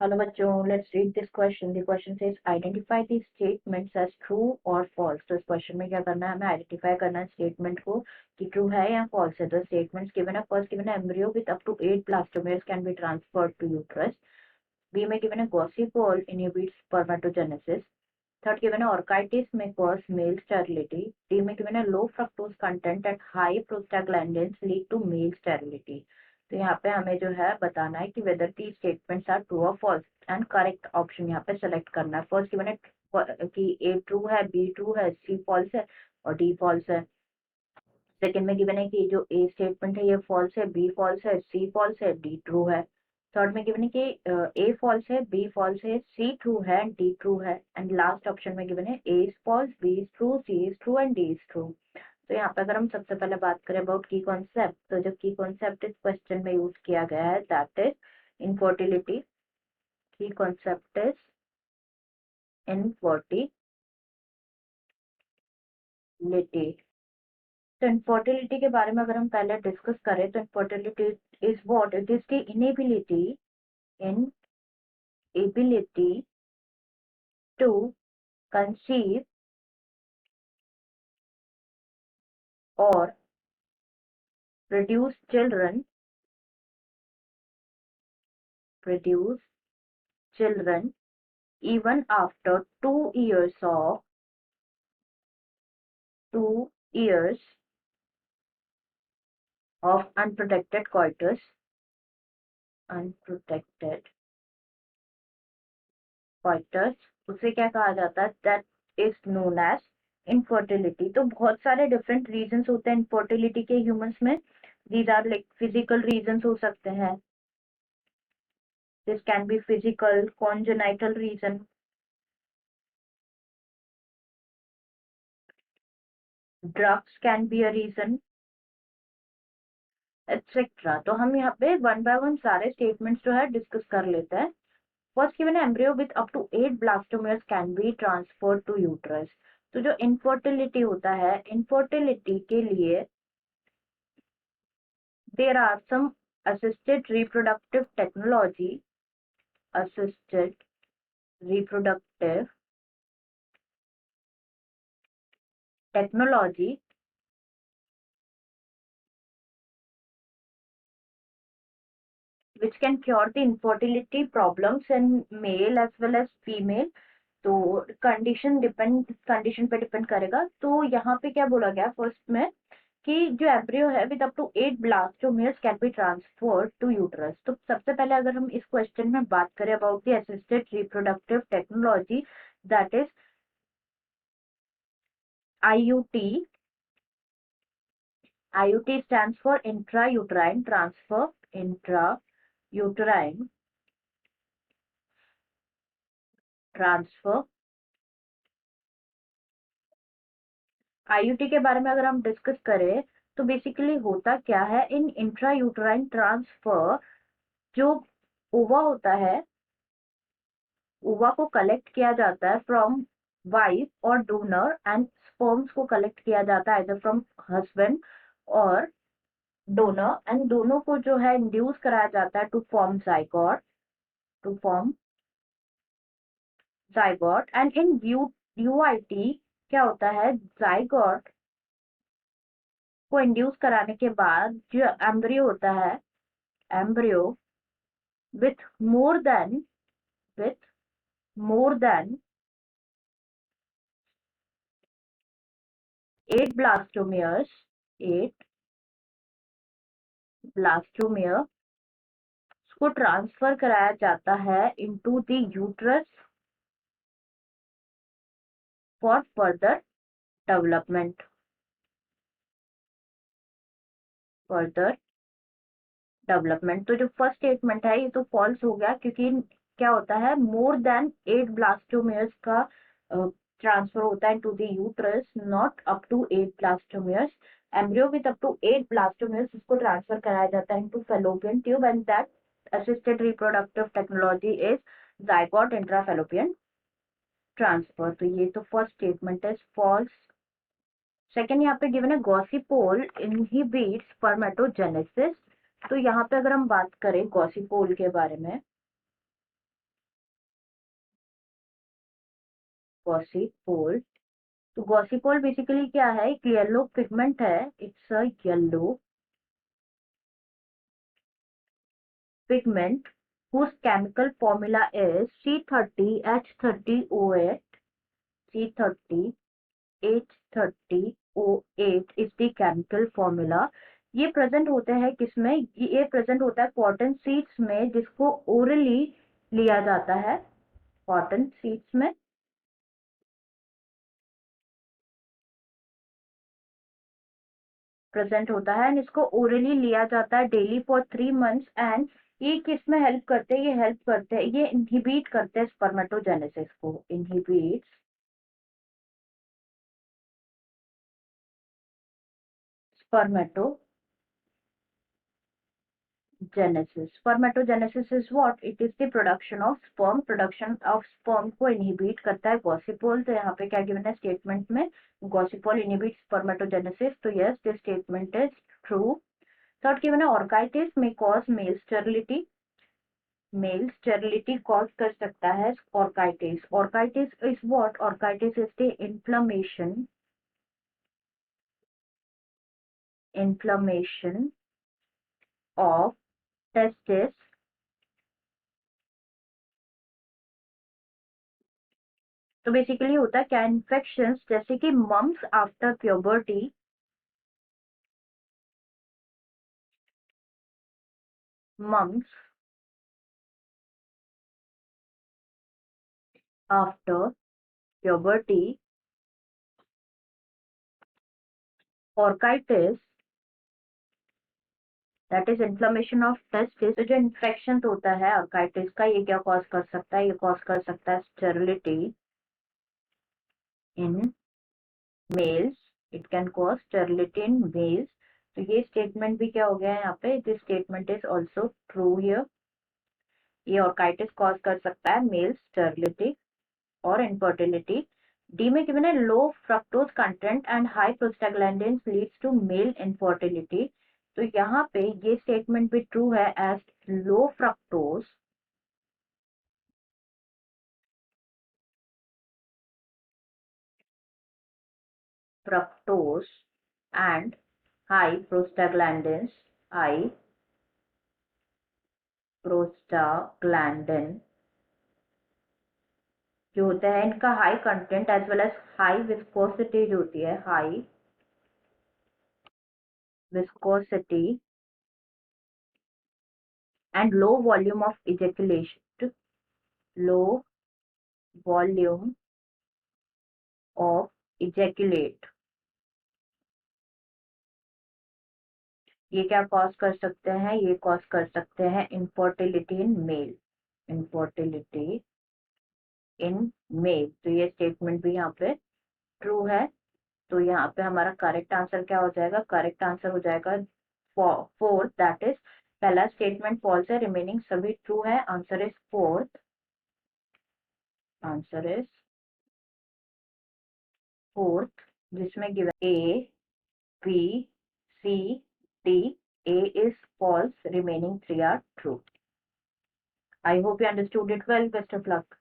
Hello बच्चों, let's read this question. The question says identify the statements as true or false. तो इस question में क्या करना है, हमें आइडेंटिफाई करना है स्टेटमेंट को कि ट्रू है या फॉल्स है. तो स्टेटमेंट्स गिवन है. फर्स्ट गिवन है embryo with up to 8 blastomeres can be transferred to uterus. B में गिवन है Gaussy pole inhibits spermatogenesis. Third given है orchitis may cause male sterility. D में गिवन है low fructose content and high prostaglandins lead to male sterility. तो यहाँ पे हमें जो है बताना है कि whether the statements are true और फॉल्स एंड करेक्ट ऑप्शन यहाँ पे सेलेक्ट करना है. फर्स्ट गिवन है कि ए ट्रू है, बी ट्रू है, सी फॉल्स है और डी फॉल्स है. सेकंड में गिवन है कि जो ए स्टेटमेंट है ये फॉल्स है, बी फॉल्स है, सी फॉल्स है, डी ट्रू है. थर्ड में गिवन है कि ए फॉल्स है, बी फॉल्स है, सी ट्रू है एंड डी ट्रू है. एंड लास्ट ऑप्शन में गिवन है A is false, B is true, C is true and D is true. तो यहाँ पे अगर हम सबसे पहले बात करें अबाउट की कॉन्सेप्ट, तो जो की कॉन्सेप्ट इस क्वेश्चन में यूज किया गया है that is infertility. Key concept is infertility. तो इनफर्टिलिटी के बारे में अगर हम पहले डिस्कस करें तो infertility is what, it is the inability to conceive or produce children even after 2 years of unprotected coitus. उसे क्या कहा जाता है, that is known as infertility. तो बहुत सारे डिफरेंट रीजंस होते हैं इनफर्टिलिटी के ह्यूमंस में. These are like physical reasons हो सकते हैं. This can be physical congenital reason. Drugs can be a reason etcetera. तो हम यहाँ पे वन बाय वन सारे स्टेटमेंट्स जो है डिस्कस कर लेते हैं. फर्स्ट गिवन है embryo with up to 8 blastomeres can be transferred to uterus. तो जो इनफर्टिलिटी होता है, इनफर्टिलिटी के लिए there are some assisted reproductive technology which can cure the infertility problems in male as well as female. तो condition पे depend करेगा. तो यहाँ पे क्या बोला गया फर्स्ट में कि जो एम्ब्रियो है with up to 8 blastomeres can be transferred to uterus. तो सबसे पहले अगर हम इस क्वेश्चन में बात करें about the assisted reproductive technology that is IUT. IUT stands for intrauterine transfer. Intrauterine transfer. IUT के बारे में अगर हम डिस्कस करें तो बेसिकली होता क्या है, इन इंट्रायूटराइन ट्रांसफर जो ओवा होता है, ओवा को कलेक्ट किया जाता है फ्रॉम वाइफ और डोनर एंड स्पर्म्स को कलेक्ट किया जाता है either फ्रॉम हस्बैंड और डोनर एंड दोनों को जो है इंड्यूस कराया जाता है to form zygote. And in UIT क्या होता है, जाइगोट को इंड्यूस कराने के बाद जो एम्ब्रियो होता है, embryo with more than 8 blastomeres को ट्रांसफर कराया जाता है into the uterus for further development. तो जो फर्स्ट स्टेटमेंट है ये तो फॉल्स हो गया क्योंकि क्या होता है, मोर देन 8 ब्लास्टोमेयर्स का ट्रांसफर होता है to the uterus, not up to 8 blastomeres. Embryo with up to 8 blastomeres इसको ट्रांसफर कराया जाता है into fallopian tube and that assisted reproductive technology is zygote intrafallopian transfer. तो ये तो first statement is false. Second यहाँ पे गिवन है गॉसी पोल इनहिबिट्स स्पर्मेटोजेनेसिस. तो यहाँ पे अगर हम बात करें गॉसी पोल के बारे में गॉसिपोल। तो गॉसिपोल बेसिकली क्या है, एक येलो पिगमेंट है, it's a yellow pigment whose chemical formula is C30H30O8. C30H30O8 is the chemical formula. ये प्रेजेंट होता है किसमें, ये प्रेजेंट होता है कॉटन सीड्स में, जिसको ओरली लिया जाता है। कॉटन सीड्स में प्रेजेंट होता है एंड इसको ओरली लिया जाता है डेली फॉर 3 मंथ्स। एंड ये किस में हेल्प करते हैं, ये हेल्प करते हैं, ये इनहिबिट करते हैं स्पर्मेटोजेनेसिस को, inhibits spermatogenesis. Spermatogenesis is what? It is the production of sperm. Production of sperm को inhibit करता है गॉसिपोल। तो यहाँ पे क्या गिवन है स्टेटमेंट में, गॉसिपोल inhibits spermatogenesis। तो yes, this statement is true. Third given है orchitis may cause male sterility. Male sterility cause कर सकता है orchitis. Orchitis is what? Orchitis is the inflammation of testis तो बेसिकली होता है क्या, इन्फेक्शन जैसे कि mumps after puberty, mumps after puberty, orchitis that is inflammation of testis. तो जो इन्फेक्शन होता है ऑर्काइटिस का, ये क्या कॉज कर सकता है, ये कॉज कर सकता है sterility in males. It can cause sterility in males. तो ये स्टेटमेंट भी क्या हो गया है यहाँ पे, this statement is also true here. ये ऑर्काइटिस कॉज कर सकता है मेल स्टेरिलिटी और इनफर्टिलिटी। डी में गिवन है low fructose content and high prostaglandins leads to male infertility. तो यहाँ पे ये स्टेटमेंट भी ट्रू है as low fructose and high prostaglandin जो होता है इनका high content as well as high viscosity जो होती है, high viscosity and low volume of ejaculation, low volume of ejaculate, ये क्या कॉज कर सकते हैं, ये कॉज कर सकते हैं infertility in male, infertility in male. तो ये स्टेटमेंट भी यहाँ पे ट्रू है। तो यहाँ पे हमारा करेक्ट आंसर क्या हो जाएगा, करेक्ट आंसर हो जाएगा फोर्थ, दैट इज पहला स्टेटमेंट फॉल्स है, रिमेनिंग सभी ट्रू है। Answer is fourth, answer is fourth, जिसमें given A B, C, D. A is false, remaining three are true. I hope you understood it well. Best of luck.